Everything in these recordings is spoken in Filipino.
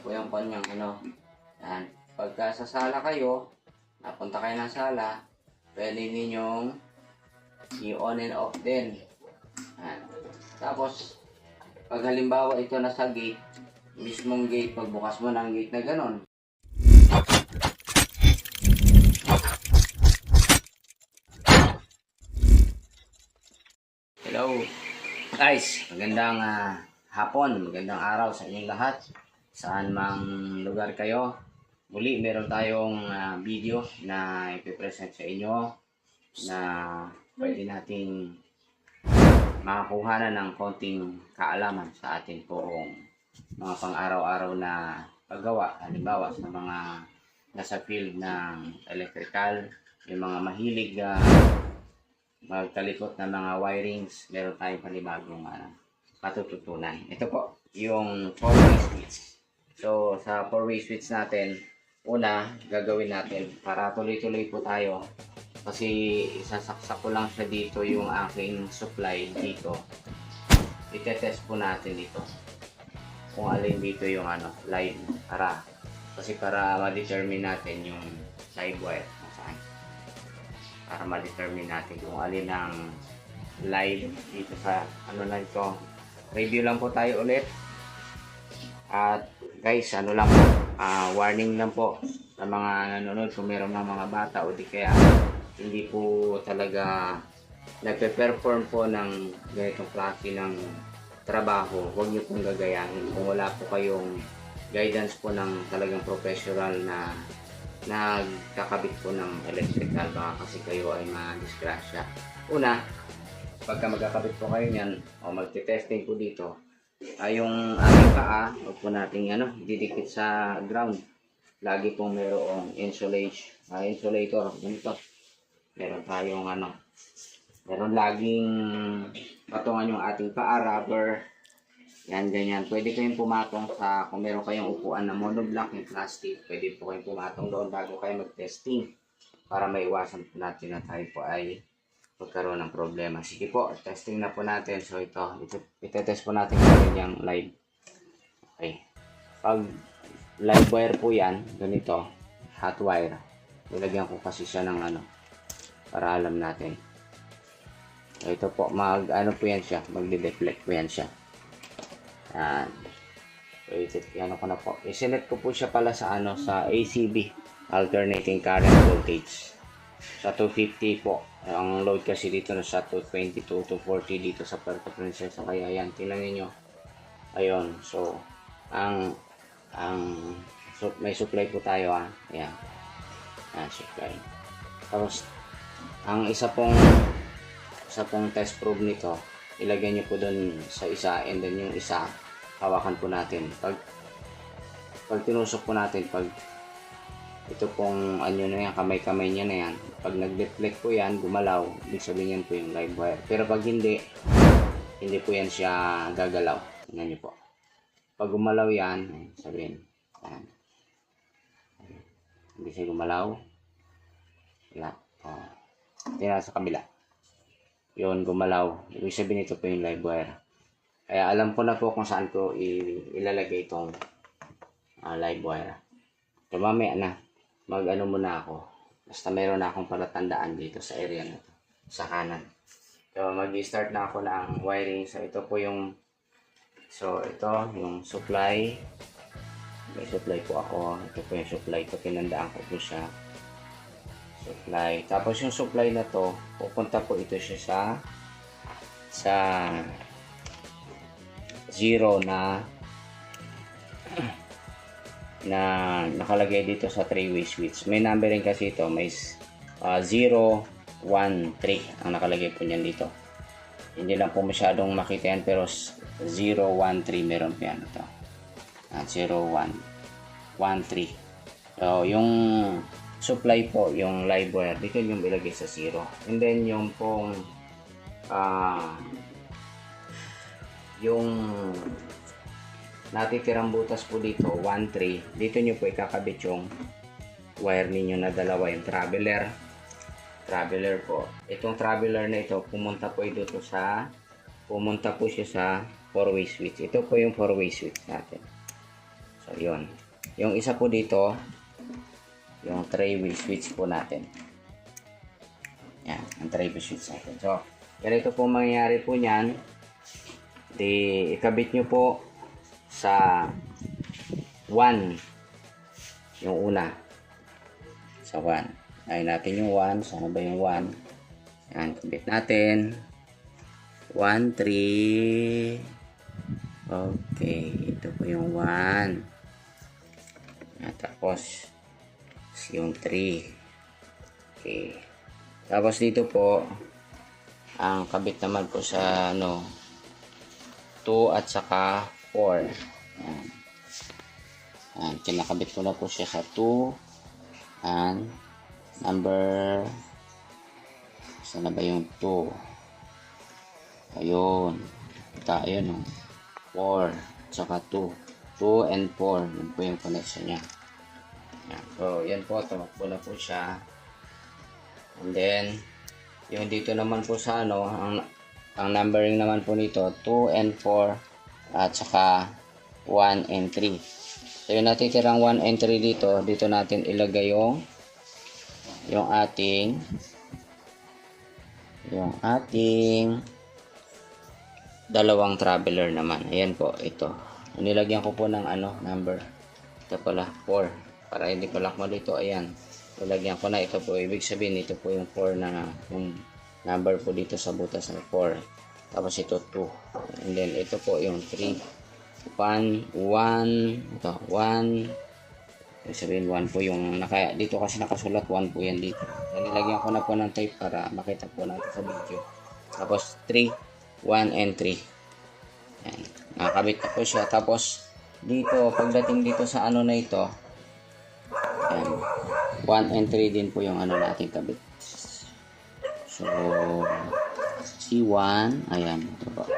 po yung kanyang ano. Yan. Pagka sa sala kayo, napunta kayo ng sala, pwede ninyong i-on and off din. Yan. Tapos, pag halimbawa ito nasa gate, mismong gate, pagbukas mo ng gate na ganon. Hello guys, magandang hapon, magandang araw sa inyong lahat. Saan mang lugar kayo. Muli, meron tayong video na ipipresent sa inyo na pwede nating makakuha na ng konting kaalaman sa ating pong mga pang-araw-araw na paggawa. Halimbawa sa mga nasa field ng electrical, yung mga mahilig magkalikot na mga wirings, meron tayong panibagong matututunan. Ito po, yung 4-way switch. So, sa 4-way switch natin, una, gagawin natin para tuloy-tuloy po tayo. Kasi isasaksak ko lang siya dito yung aking supply dito. Itetest po natin dito. Kung alin dito yung live. Kasi para ma-determine natin yung live wire. Para ma-determine natin kung alin ang live dito sa lang ito. Review lang po tayo ulit. At guys, lang po, warning lang po sa mga nanonood kung meron ng mga bata o di kaya hindi po talaga nagpe-perform po ng ganitong klase ng trabaho. Huwag niyo pong gagayahin kung wala po kayong guidance po ng talagang professional na nagkakabit po ng electrical, baka kasi kayo ay ma-disgrasya. Una, pagka magkakabit po kayo niyan o magte-testing po dito, yung ating paa, huwag po nating didikit sa ground. Lagi pong mayroong insulator, ganito. Meron tayong meron laging patungan yung ating paa, rubber. Yan, ganyan. Pwede kayong pumatong sa, kung meron kayong upuan na monoblock yung plastic, pwede po kayong pumatong doon bago kayo mag-testing para maiwasan po natin na tayo po ay magkaroon ng problema. Sige po, testing na po natin. So ito-test po natin kung yung live. Okay. Pag live wire po yan, ganito, hot wire. Nilagyan ko kasi siya ng para alam natin. So ito po, po yan siya, magde-deflect po yan siya. Yan. Ko na po. I-select ko po siya pala sa sa ACB, alternating current voltage. Sa 250 po. Ang load kasi dito na sa 220 to 240 dito sa Puerto Princesa. Kaya yan, tingnan niyo. Ayun. So, may supply po tayo Ayan. Supply. Tapos ang isa pong test probe nito, ilagay niyo po doon sa isa, and then yung isa hawakan po natin. Pag tinusok po natin, pag ito pong na yan, kamay-kamay niya na yan, pag nag-deflect po yan, gumalaw, ibig sabihin yan po yung live wire. Pero pag hindi po yan siya gagalaw. Tingnan niyo po. Pag gumalaw yan, sabihin, yan. Hindi siya gumalaw. Wala. Tingnan sa kabila. Yun, gumalaw. Ibig sabihin ito po yung live wire. Kaya alam ko na po kung saan ko ilalagay itong live wire. So mamaya na, muna ako. Basta meron na akong palatandaan dito sa area na to, sa kanan. So mag-start na ako ng wiring. So ito po yung, ito yung supply. May supply po ako. Ito po yung supply ko. Pinandaan ko po siya. Supply. Tapos yung supply na to, pupunta po ito siya sa zero na nakalagay dito sa 3-way switch. May numbering kasi ito. May 0, 1, 3 ang nakalagay po niyan dito. Hindi lang po masyadong makita yan, pero 0, 1, 3 meron po yan ito. 0, 1, 1, 3. So yung supply po, yung live wire, dito yung ilagay sa 0. And then yung pong yung natitirang butas po dito, 1, 3, dito nyo po ikakabit yung wire ninyo na dalawa, yung traveler po. Itong traveler na ito, pumunta po siya sa 4-way switch. Ito po yung 4-way switch natin. So, yun. Yung isa po dito, yung tray-wheel switch po natin. Yan, ang tray-wheel switch natin. So, ganito po mangyayari po niyan. Di, ikabit nyo po sa 1. Yung una. Sa 1. Ayun natin yung 1. Sana ba yung 1? Yan, kabit natin. 1, 3. Okay, ito po yung 1. At tapos yung 3. Okay. Tapos dito po ang kabit naman po sa 2 at saka 4. Yan. Yan, kinakabit ko na po siya sa 2 and number sana ba yung 2? Ayun. Ayun 4 saka 2 and 4. Yun po yung connection niya. Yan. So, yan po. Tumakbo na po siya. And then, yung dito naman po sa ang numbering naman po nito, 2 and 4 at saka 1 and 3. So, yung natitirang 1 and 3 dito natin ilagay yung ating dalawang traveler naman. Ayan po, ito. Nilagyan ko po ng number. Ito pala, 4. Para hindi ko lakma dito, ayan. Nilagyan ko na ito po. Ibig sabihin, ito po yung 4 na yung number po dito sa butas ng 4. Tapos ito 2. And then, ito po yung 3. 1. Ito, 1. Ibig sabihin, 1 po yung dito kasi nakasulat 1 po yan dito. So, nilagyan ko na po ng tape para makita po natin sa video. Tapos 3. 1 and 3. Yan. Nakakabit na po siya. Tapos, dito, pagdating dito sa na ito, yan. 1 and 3 din po yung natin kabit. So, C1, ayan. Ito po.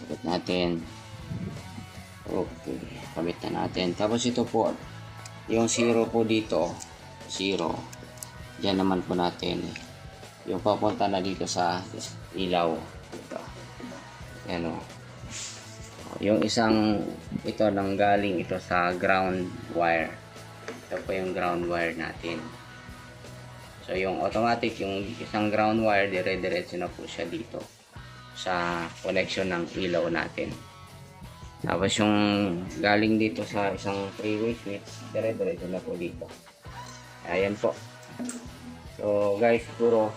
Kabit natin. Okay. Kabit na natin. Tapos ito po, yung 0 po dito, 0. Diyan naman po natin yung papunta na dito sa ilaw. Ito. Yan o. Yung isang ito nanggaling ito sa ground wire. Ito po yung ground wire natin. So yung automatic, yung isang ground wire, dire-diretso na po siya dito sa connection ng ilaw natin. Tapos yung galing dito sa isang three-way switch, dire-diretso na po dito. Ayan po. So guys, siguro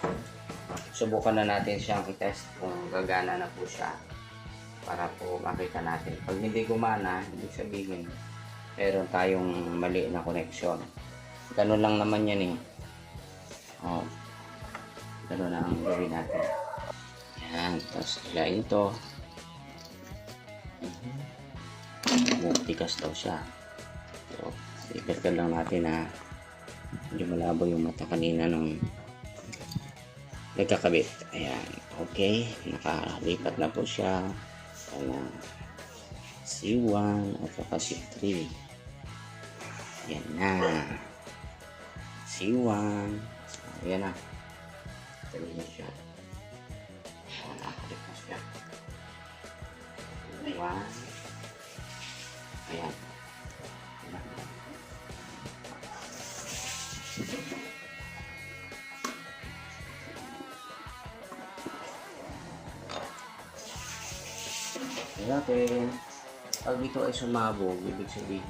subukan na natin siyang i-test kung gagana na po siya para po makita natin. Pag hindi gumana, ibig sabihin meron tayong mali na connection. Ganun lang naman yan ganun na ang gawin natin. Yan, tapos ilain ito. Tikas daw siya. So, ikat lang natin na medyo malabo yung mata kanina nung nagkakabit. Ayan. Okay. Nakalipat na po siya. Ayan. C1 at saka C3. Ayan na. C1. Ayan na. Tuloy na siya. Nakakalit na siya. C1. Ayan. Natin. Pag ito ay sumabog, ibig sabihin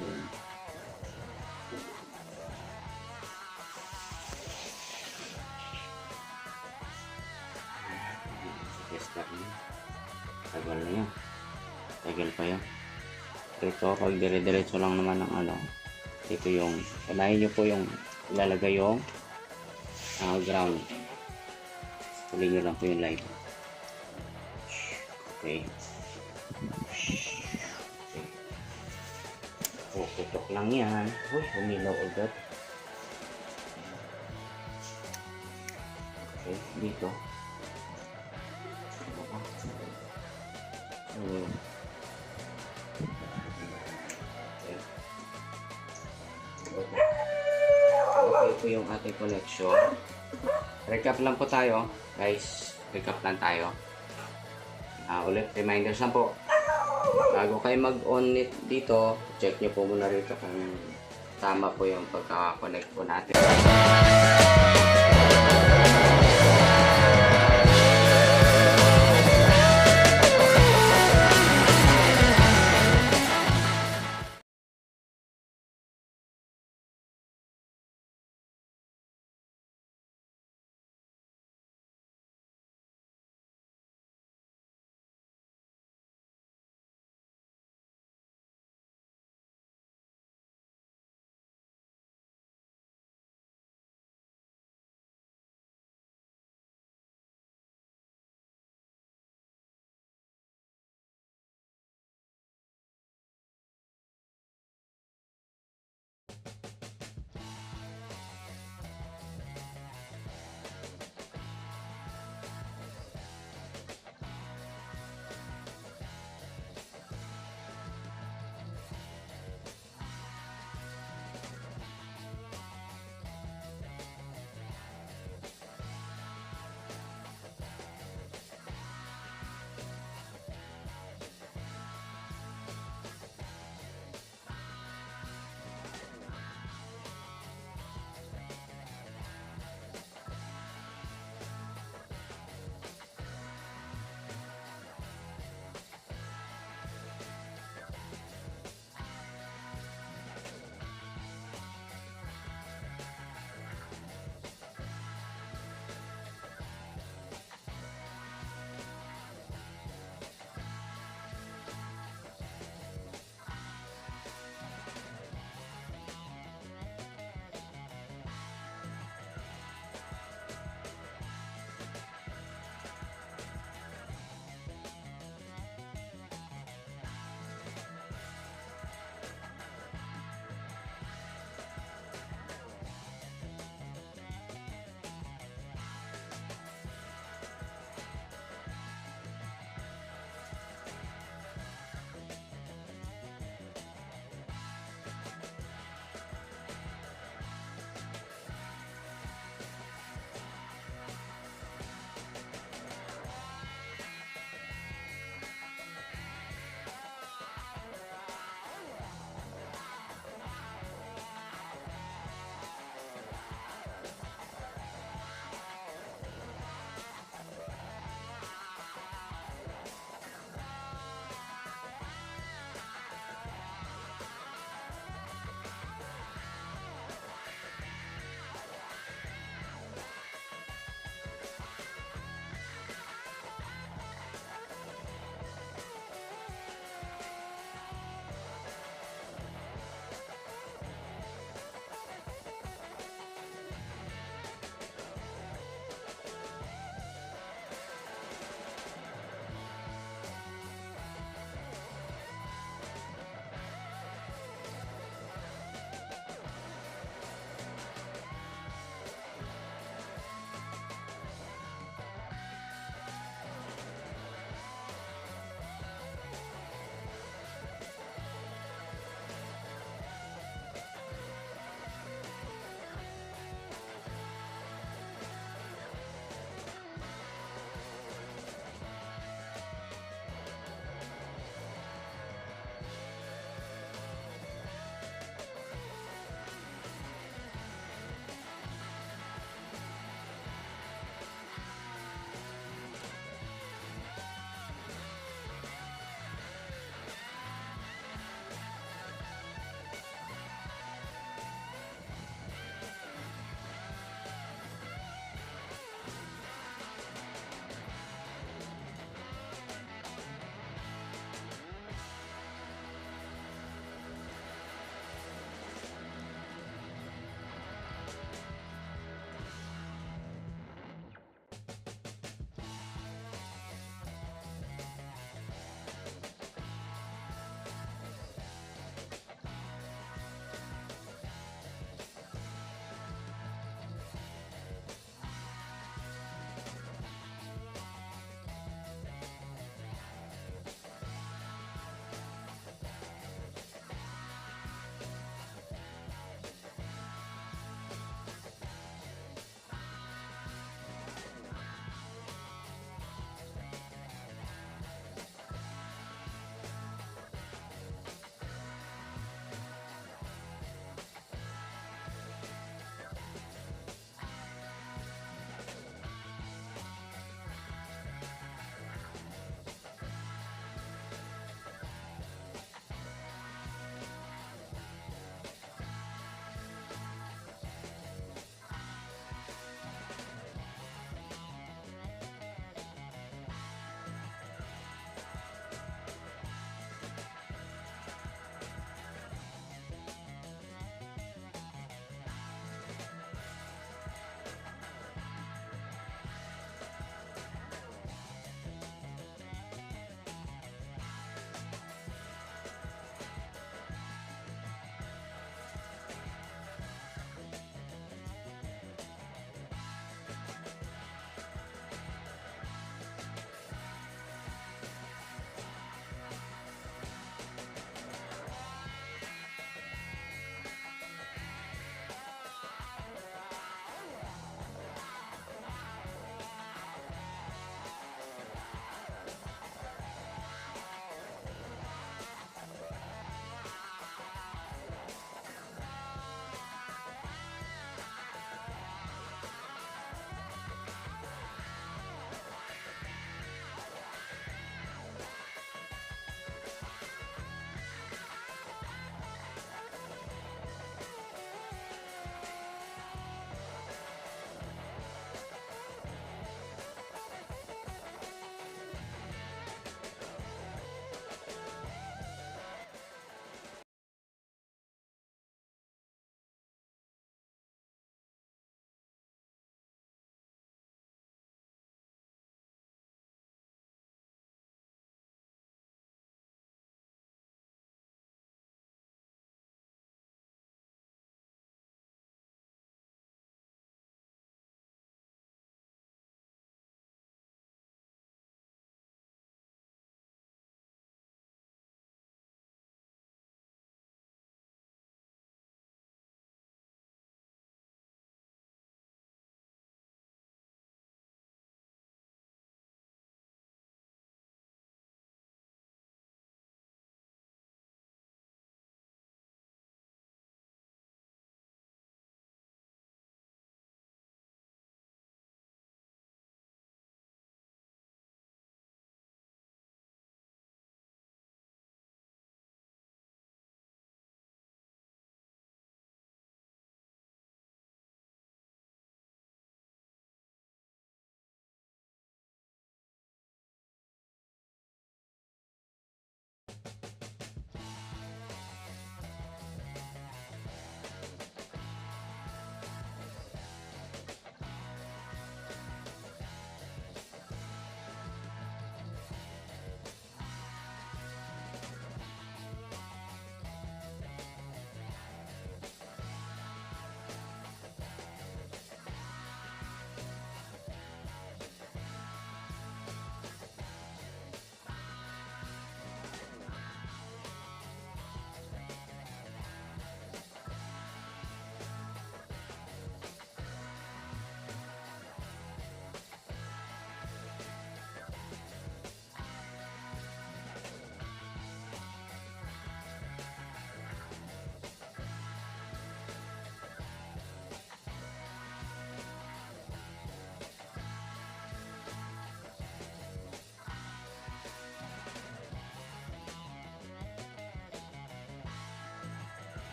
tagal na yan. Tagal pa yan. Ito, pag dire-diretso lang naman ng ito yung, unahin nyo po yung ilalagay yung ground. Tuloy nyo lang po yung light. Okay. Tutok lang yan. Uy, humilaw agad. Okay, dito. Okay po yung ating connection. Recap lang po tayo, guys. Recap lang tayo. Ulit, reminders lang po. bago kayo mag-on dito, check nyo po muna rito kung tama po yung pagka-connect po natin.